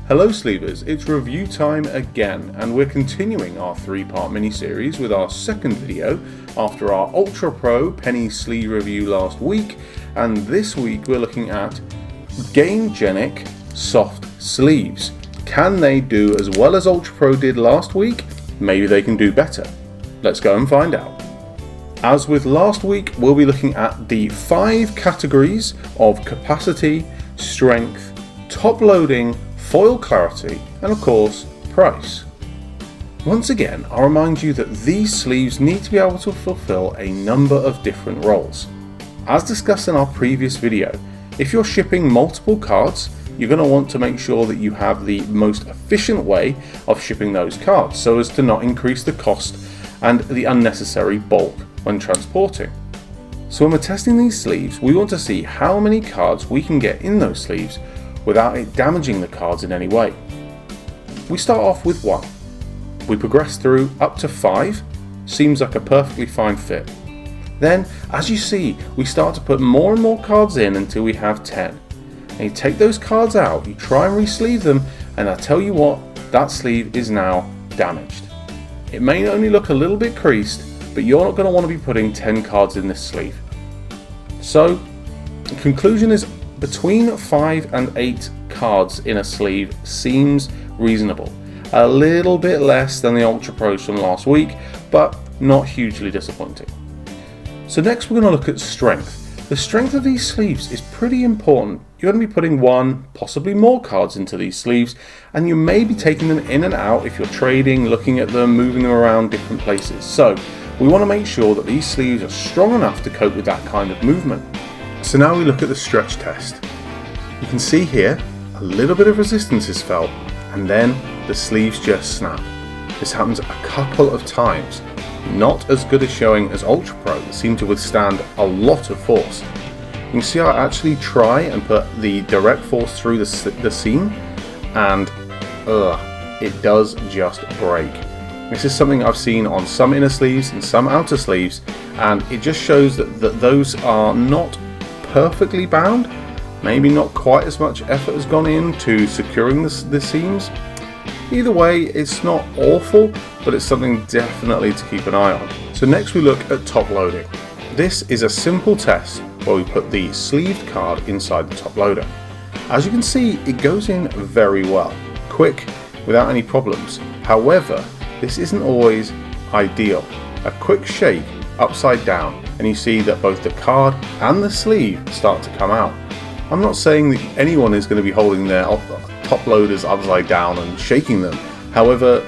Hello Sleevers, it's review time again, and we're continuing our three-part mini-series with our second video after our Ultra Pro penny sleeve review last week, and this week we're looking at Gamegenic Soft Sleeves. Can they do as well as Ultra Pro did last week? Maybe they can do better. Let's go and find out. As with last week, we'll be looking at the 5 categories of capacity, strength, top loading, foil clarity, and of course, price. Once again, I'll remind you that these sleeves need to be able to fulfill a number of different roles. As discussed in our previous video, if you're shipping multiple cards, you're going to want to make sure that you have the most efficient way of shipping those cards so as to not increase the cost and the unnecessary bulk when transporting. So when we're testing these sleeves, we want to see how many cards we can get in those sleeves without it damaging the cards in any way. We start off with 1. We progress through up to 5, seems like a perfectly fine fit. Then, as you see, we start to put more and more cards in until we have 10. And you take those cards out, you try and re-sleeve them, and I tell you what, that sleeve is now damaged. It may only look a little bit creased, but you're not going to want to be putting 10 cards in this sleeve. So, the conclusion is between 5 and 8 cards in a sleeve seems reasonable. A little bit less than the Ultra Pros from last week, but not hugely disappointing. So next we're going to look at strength. The strength of these sleeves is pretty important. You're going to be putting 1, possibly more cards into these sleeves, and you may be taking them in and out if you're trading, looking at them, moving them around different places. So we want to make sure that these sleeves are strong enough to cope with that kind of movement. So now we look at the stretch test. You can see here a little bit of resistance is felt, and then the sleeves just snap. This happens a couple of times. Not as good a showing as Ultra Pro that seem to withstand a lot of force. You can see I actually try and put the direct force through the seam, and it does just break. This is something I've seen on some inner sleeves and some outer sleeves, and it just shows that those are not perfectly bound. Maybe not quite as much effort has gone into securing the seams. Either way, it's not awful, but it's something definitely to keep an eye on. So next we look at top loading. This is a simple test where we put the sleeved card inside the top loader. As you can see, it goes in very well, quick, without any problems. However, this isn't always ideal. A quick shake upside down and you see that both the card and the sleeve start to come out. I'm not saying that anyone is going to be holding their top loaders upside down and shaking them. However,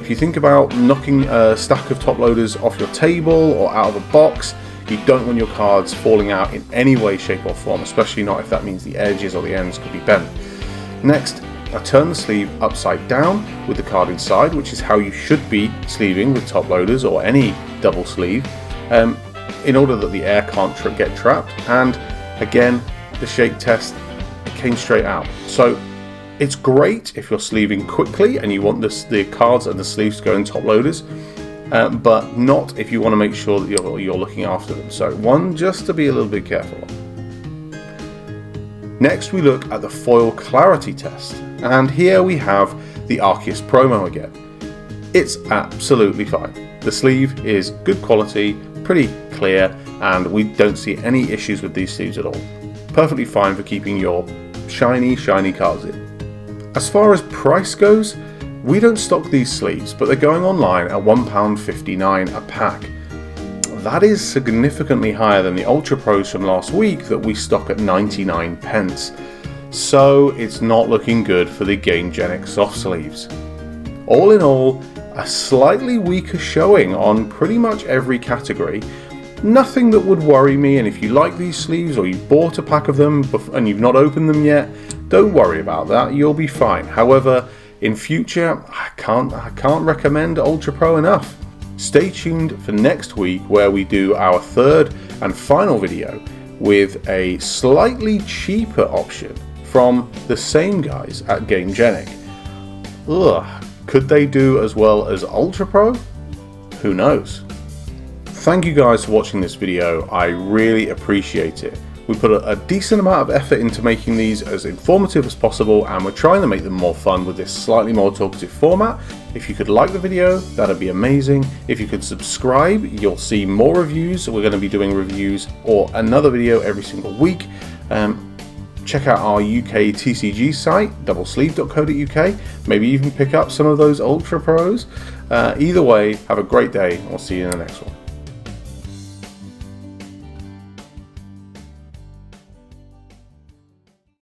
if you think about knocking a stack of top loaders off your table or out of a box, you don't want your cards falling out in any way, shape or form, especially not if that means the edges or the ends could be bent. Next, I turn the sleeve upside down with the card inside, which is how you should be sleeving with top loaders or any double sleeve, in order that the air can't get trapped. And again, the shake test, it came straight out. So it's great if you're sleeving quickly and you want the cards and the sleeves to go in top loaders, but not if you want to make sure that you're looking after them. So one just to be a little bit careful. Next we look at the foil clarity test, and here we have the Arceus promo again. It's absolutely fine. The sleeve is good quality, pretty clear, and we don't see any issues with these sleeves at all. Perfectly fine for keeping your shiny cards in. As far as price goes, we don't stock these sleeves, but they're going online at £1.59 a pack. That is significantly higher than the Ultra Pros from last week that we stock at 99p. So it's not looking good for the Gamegenic Soft Sleeves. All in all, a slightly weaker showing on pretty much every category. Nothing that would worry me, and if you like these sleeves or you bought a pack of them and you've not opened them yet, don't worry about that, you'll be fine. However, in future, I can't recommend Ultra Pro enough. Stay tuned for next week where we do our third and final video with a slightly cheaper option from the same guys at Gamegenic. Could they do as well as Ultra Pro? Who knows? Thank you guys for watching this video, I really appreciate it. We put a decent amount of effort into making these as informative as possible, and we're trying to make them more fun with this slightly more talkative format. If you could like the video, that'd be amazing. If you could subscribe, you'll see more reviews. We're going to be doing reviews or another video every single week. Check out our UK TCG site, DoubleSleeved.co.uk. Maybe even pick up some of those Ultra Pros. Either way, have a great day. I'll see you in the next one.